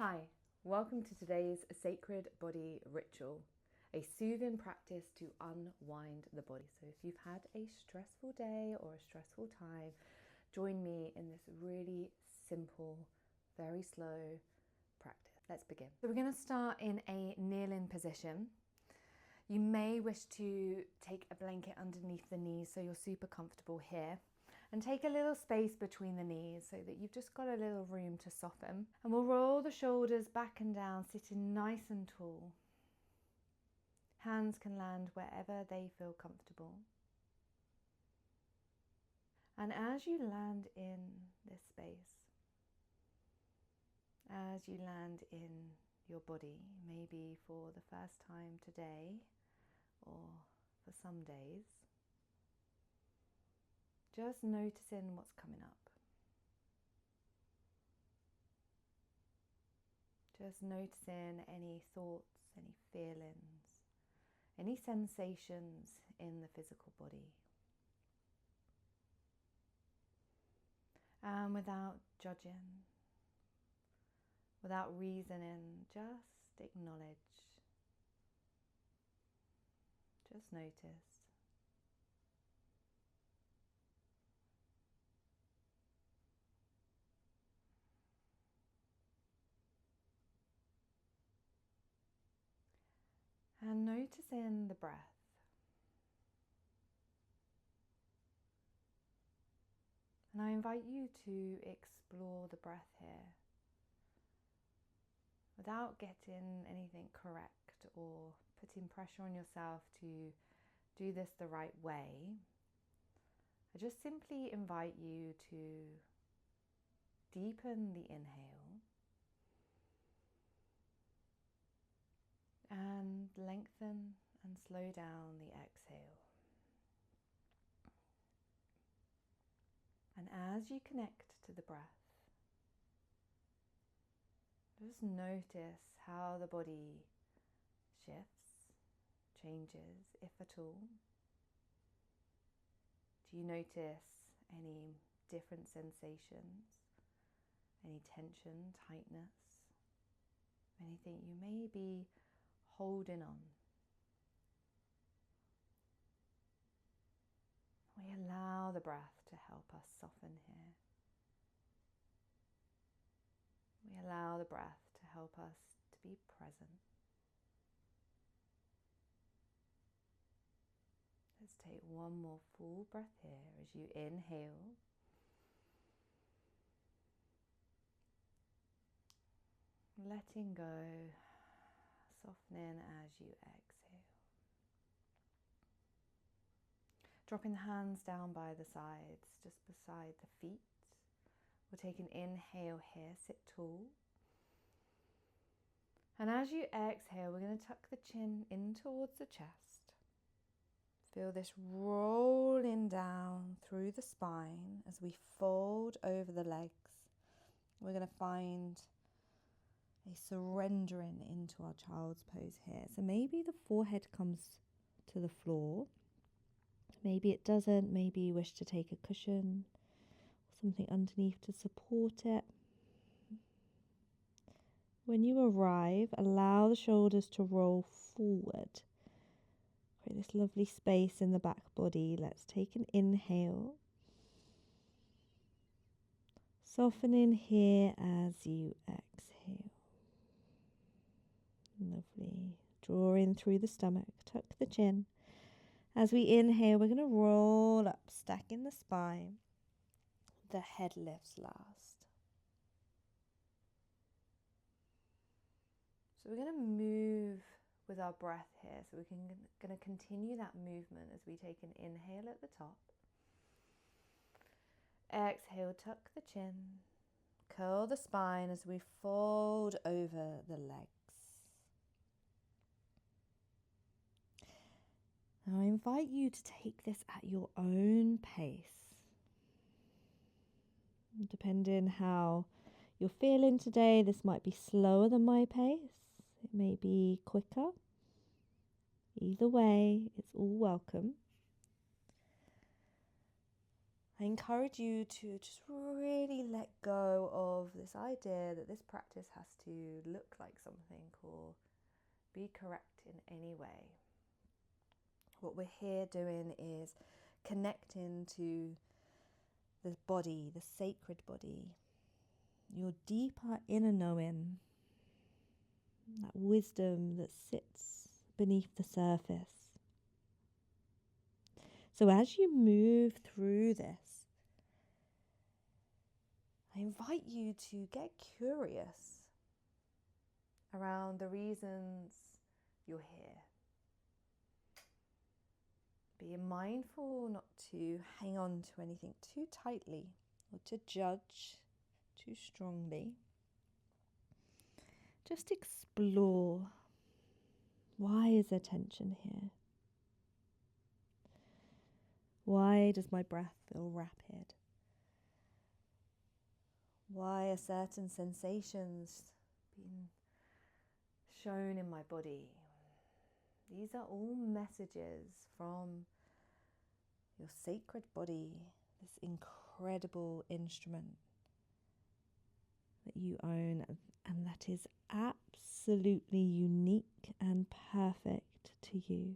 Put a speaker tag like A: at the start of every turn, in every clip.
A: Hi, welcome to today's Sacred Body Ritual, a soothing practice to unwind the body. So if you've had a stressful day or a stressful time, join me in this really simple, very slow practice. Let's begin. So we're going to start in a kneeling position. You may wish to take a blanket underneath the knees so you're super comfortable here. And take a little space between the knees so that you've just got a little room to soften. And we'll roll the shoulders back and down, sitting nice and tall. Hands can land wherever they feel comfortable. And as you land in this space, as you land in your body, maybe for the first time today or for some days, just noticing what's coming up. Just noticing any thoughts, any feelings, any sensations in the physical body. And without judging, without reasoning, just acknowledge. Just notice. And noticing the breath. And I invite you to explore the breath here without getting anything correct or putting pressure on yourself to do this the right way. I just simply invite you to deepen the inhale and lengthen and slow down the exhale. And as you connect to the breath, just notice how the body shifts, changes, if at all. Do you notice any different sensations, any tension, tightness, anything you may be holding on? We allow the breath to help us soften here. We allow the breath to help us to be present. Let's take one more full breath here as you inhale. Letting go, softening as you exhale. Dropping the hands down by the sides, just beside the feet. We'll take an inhale here, sit tall. And as you exhale, we're going to tuck the chin in towards the chest. Feel this rolling down through the spine as we fold over the legs. We're going to find a surrendering into our child's pose here. So maybe the forehead comes to the floor. Maybe it doesn't. Maybe you wish to take a cushion or something underneath to support it. When you arrive, allow the shoulders to roll forward. Create this lovely space in the back body. Let's take an inhale. Softening here as you exhale. Lovely. Draw in through the stomach. Tuck the chin. As we inhale, we're going to roll up, stacking the spine. The head lifts last. So we're going to move with our breath here. So we're going to continue that movement as we take an inhale at the top. Exhale, tuck the chin. Curl the spine as we fold over the legs. Now I invite you to take this at your own pace. Depending how you're feeling today, this might be slower than my pace. It may be quicker. Either way, it's all welcome. I encourage you to just really let go of this idea that this practice has to look like something or be correct in any way. What we're here doing is connecting to the body, the sacred body, your deeper inner knowing, that wisdom that sits beneath the surface. So as you move through this, I invite you to get curious around the reasons you're here. Being mindful not to hang on to anything too tightly or to judge too strongly. Just explore, why is there tension here? Why does my breath feel rapid? Why are certain sensations being shown in my body? These are all messages from your sacred body, this incredible instrument that you own and that is absolutely unique and perfect to you.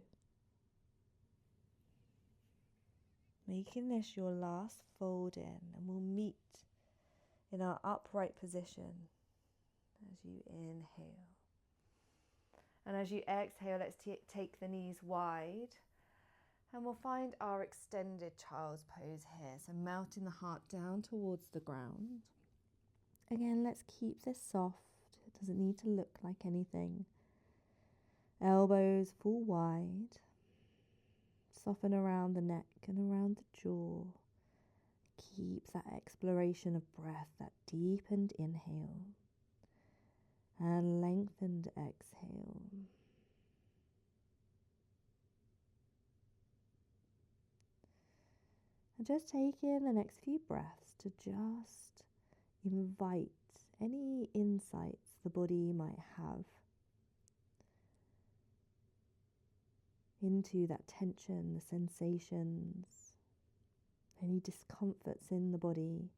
A: Making this your last fold in, and we'll meet in our upright position as you inhale. And as you exhale, let's take the knees wide, and we'll find our extended child's pose here. So melting the heart down towards the ground. Again, let's keep this soft. It doesn't need to look like anything. Elbows full wide. Soften around the neck and around the jaw. Keep that exploration of breath, that deepened inhale and lengthened exhale. And just take in the next few breaths to just invite any insights the body might have into that tension, the sensations, any discomforts in the body.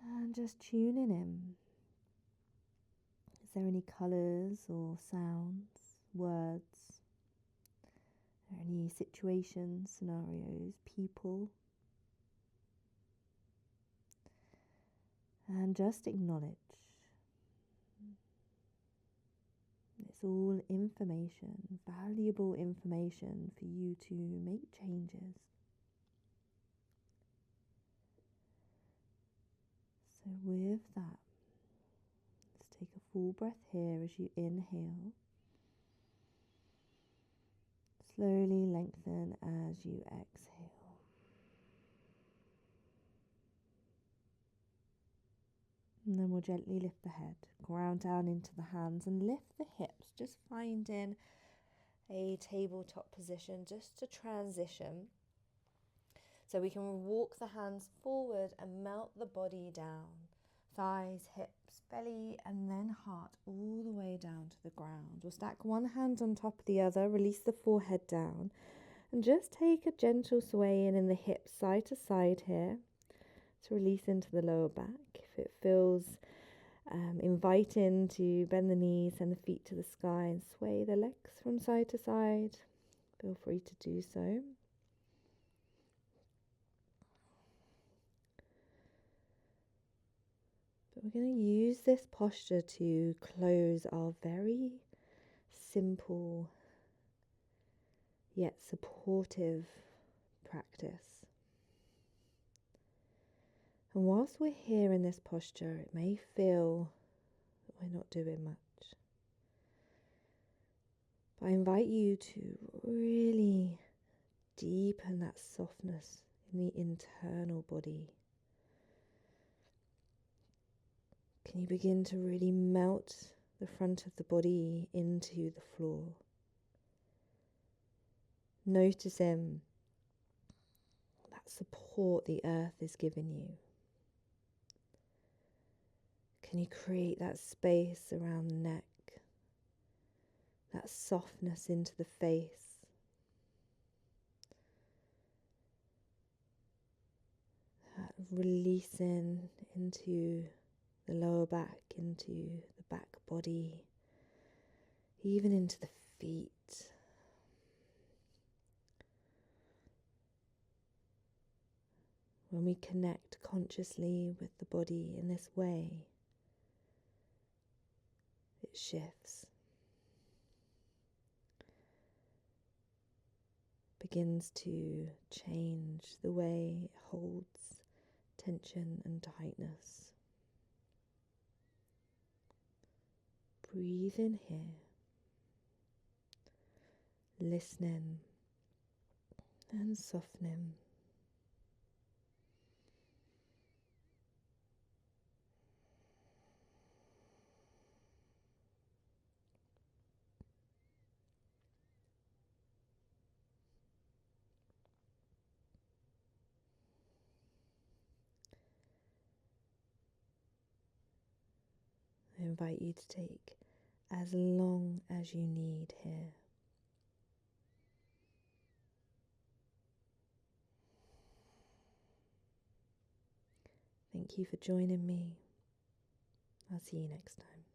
A: And just tuning in. Is there any colours or sounds, words? Are there any situations, scenarios, people? And just acknowledge. It's all information, valuable information for you to make changes. So with that, let's take a full breath here as you inhale. Slowly lengthen as you exhale. And then we'll gently lift the head, ground down into the hands and lift the hips, just finding a tabletop position just to transition. So we can walk the hands forward and melt the body down. Thighs, hips, belly, and then heart all the way down to the ground. We'll stack one hand on top of the other, release the forehead down, and just take a gentle sway in the hips side to side here to release into the lower back. If it feels inviting to bend the knees and the feet to the sky and sway the legs from side to side, feel free to do so. But we're going to use this posture to close our very simple yet supportive practice. And whilst we're here in this posture, it may feel that we're not doing much. But I invite you to really deepen that softness in the internal body. Can you begin to really melt the front of the body into the floor? Noticing that support the earth is giving you. Can you create that space around the neck, that softness into the face? of releasing into the lower back, into the back body, even into the feet. When we connect consciously with the body in this way, it shifts, begins to change the way it holds tension and tightness. Breathe in here, listening and softening. I invite you to take as long as you need here. Thank you for joining me. I'll see you next time.